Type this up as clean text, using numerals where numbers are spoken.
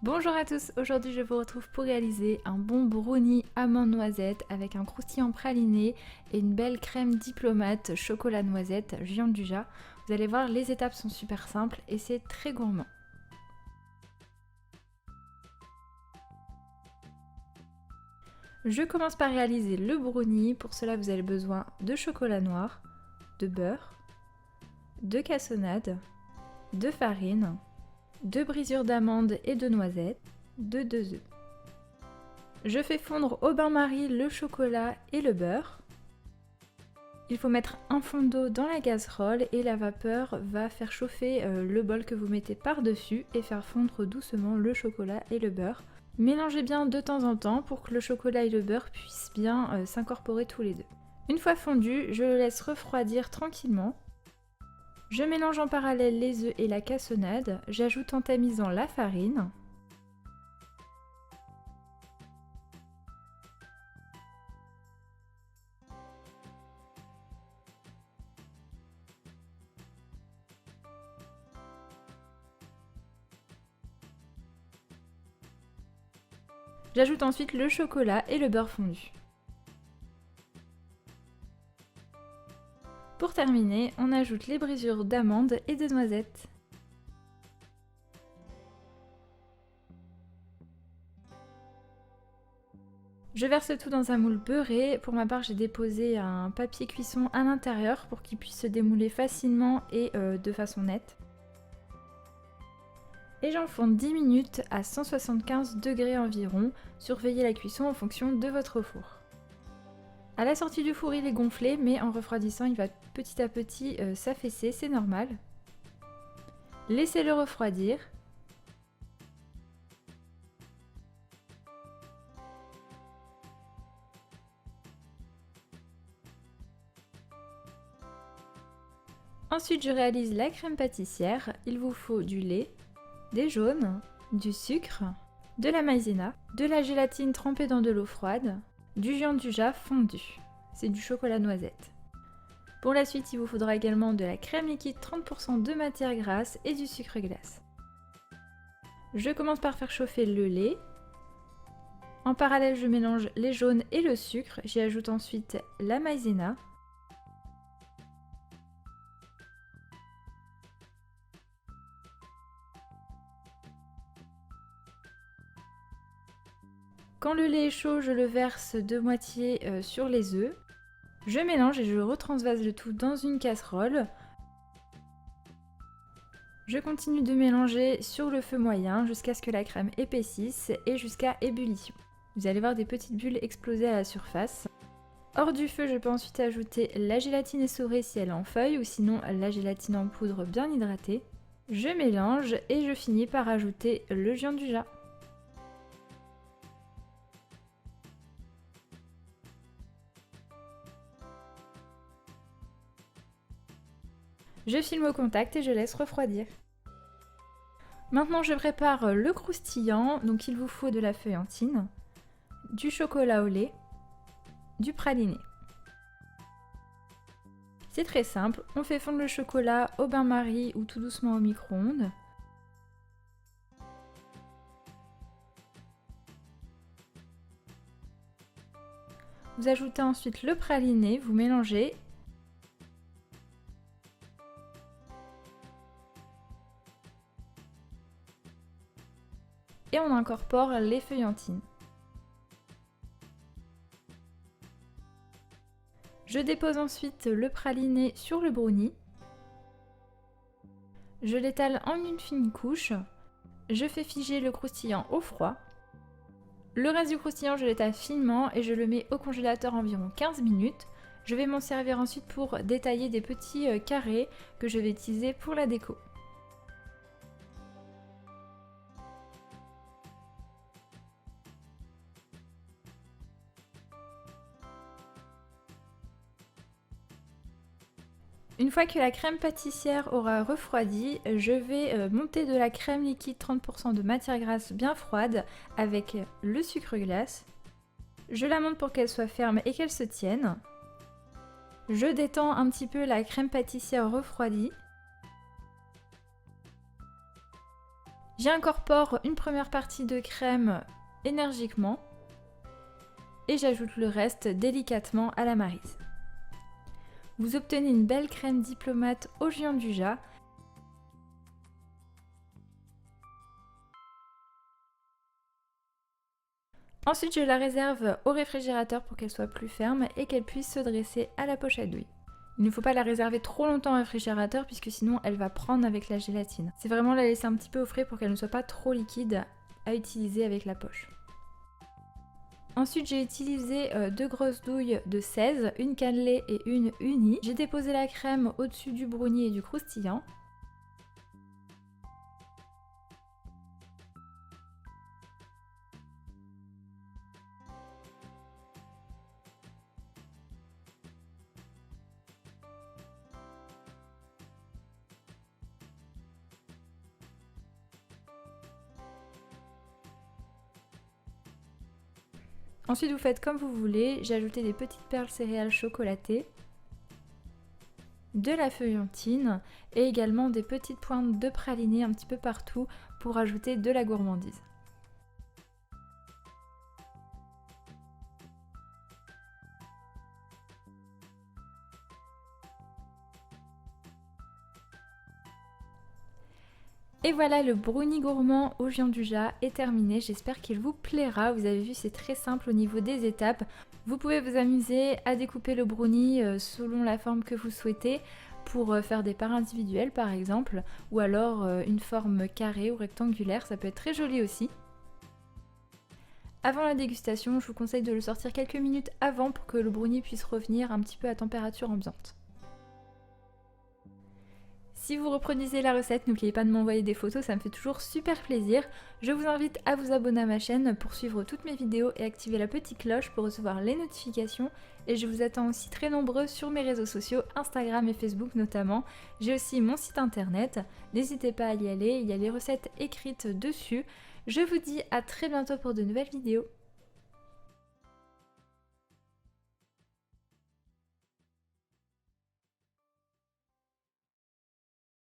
Bonjour à tous, aujourd'hui je vous retrouve pour réaliser un bon brownie amande noisette avec un croustillant praliné et une belle crème diplomate chocolat noisette Giant du Jat. Vous allez voir, les étapes sont super simples et c'est très gourmand. Je commence par réaliser le brownie. Pour cela vous avez besoin de chocolat noir, de beurre, de cassonade, de farine, de brisure d'amande et de noisettes, de 2 œufs. Je fais fondre au bain-marie le chocolat et le beurre. Il faut mettre un fond d'eau dans la casserole et la vapeur va faire chauffer le bol que vous mettez par-dessus et faire fondre doucement le chocolat et le beurre. Mélangez bien de temps en temps pour que le chocolat et le beurre puissent bien s'incorporer tous les deux. Une fois fondu, je le laisse refroidir tranquillement. Je mélange en parallèle les œufs et la cassonade. J'ajoute en tamisant la farine. J'ajoute ensuite le chocolat et le beurre fondu. Pour terminer, on ajoute les brisures d'amandes et de noisettes. Je verse tout dans un moule beurré. Pour ma part, j'ai déposé un papier cuisson à l'intérieur pour qu'il puisse se démouler facilement et de façon nette. Et j'enfourne 10 minutes à 175 degrés environ. Surveillez la cuisson en fonction de votre four. À la sortie du four, il est gonflé, mais en refroidissant, il va petit à petit s'affaisser, c'est normal. Laissez-le refroidir. Ensuite, je réalise la crème pâtissière. Il vous faut du lait, des jaunes, du sucre, de la maïzena, de la gélatine trempée dans de l'eau froide, du Giant du Jat fondu. C'est du chocolat noisette. Pour la suite, il vous faudra également de la crème liquide 30% de matière grasse et du sucre glace. Je commence par faire chauffer le lait. En parallèle, je mélange les jaunes et le sucre. J'y ajoute ensuite la maïzena. Quand le lait est chaud, je le verse de moitié sur les œufs. Je mélange et je retransvase le tout dans une casserole. Je continue de mélanger sur le feu moyen jusqu'à ce que la crème épaississe et jusqu'à ébullition. Vous allez voir des petites bulles exploser à la surface. Hors du feu, je peux ensuite ajouter la gélatine essorée si elle est en feuille ou sinon la gélatine en poudre bien hydratée. Je mélange et je finis par ajouter le Giant du Jat. Je filme au contact et je laisse refroidir. Maintenant je prépare le croustillant, donc il vous faut de la feuillantine, du chocolat au lait, du praliné. C'est très simple, on fait fondre le chocolat au bain-marie ou tout doucement au micro-ondes. Vous ajoutez ensuite le praliné, vous mélangez. Et on incorpore les feuillantines. Je dépose ensuite le praliné sur le brownie. Je l'étale en une fine couche. Je fais figer le croustillant au froid. Le reste du croustillant, je l'étale finement et je le mets au congélateur environ 15 minutes. Je vais m'en servir ensuite pour détailler des petits carrés que je vais utiliser pour la déco. Une fois que la crème pâtissière aura refroidi, je vais monter de la crème liquide 30% de matière grasse bien froide avec le sucre glace. Je la monte pour qu'elle soit ferme et qu'elle se tienne. Je détends un petit peu la crème pâtissière refroidie. J'incorpore une première partie de crème énergiquement et j'ajoute le reste délicatement à la maryse. Vous obtenez une belle crème diplomate au Gianduja. Ensuite, je la réserve au réfrigérateur pour qu'elle soit plus ferme et qu'elle puisse se dresser à la poche à douille. Il ne faut pas la réserver trop longtemps au réfrigérateur puisque sinon elle va prendre avec la gélatine. C'est vraiment la laisser un petit peu au frais pour qu'elle ne soit pas trop liquide à utiliser avec la poche. Ensuite, j'ai utilisé 2 grosses douilles de 16, une cannelée et une unie. J'ai déposé la crème au-dessus du brownie et du croustillant. Ensuite, vous faites comme vous voulez. J'ai ajouté des petites perles céréales chocolatées, de la feuillantine et également des petites pointes de praliné un petit peu partout pour ajouter de la gourmandise. Et voilà, le brownie gourmand au Gianduja est terminé, j'espère qu'il vous plaira. Vous avez vu, c'est très simple au niveau des étapes. Vous pouvez vous amuser à découper le brownie selon la forme que vous souhaitez pour faire des parts individuelles par exemple, ou alors une forme carrée ou rectangulaire, ça peut être très joli aussi. Avant la dégustation, je vous conseille de le sortir quelques minutes avant pour que le brownie puisse revenir un petit peu à température ambiante. Si vous reproduisez la recette, n'oubliez pas de m'envoyer des photos, ça me fait toujours super plaisir. Je vous invite à vous abonner à ma chaîne pour suivre toutes mes vidéos et activer la petite cloche pour recevoir les notifications. Et je vous attends aussi très nombreux sur mes réseaux sociaux, Instagram et Facebook notamment. J'ai aussi mon site internet, n'hésitez pas à y aller, il y a les recettes écrites dessus. Je vous dis à très bientôt pour de nouvelles vidéos.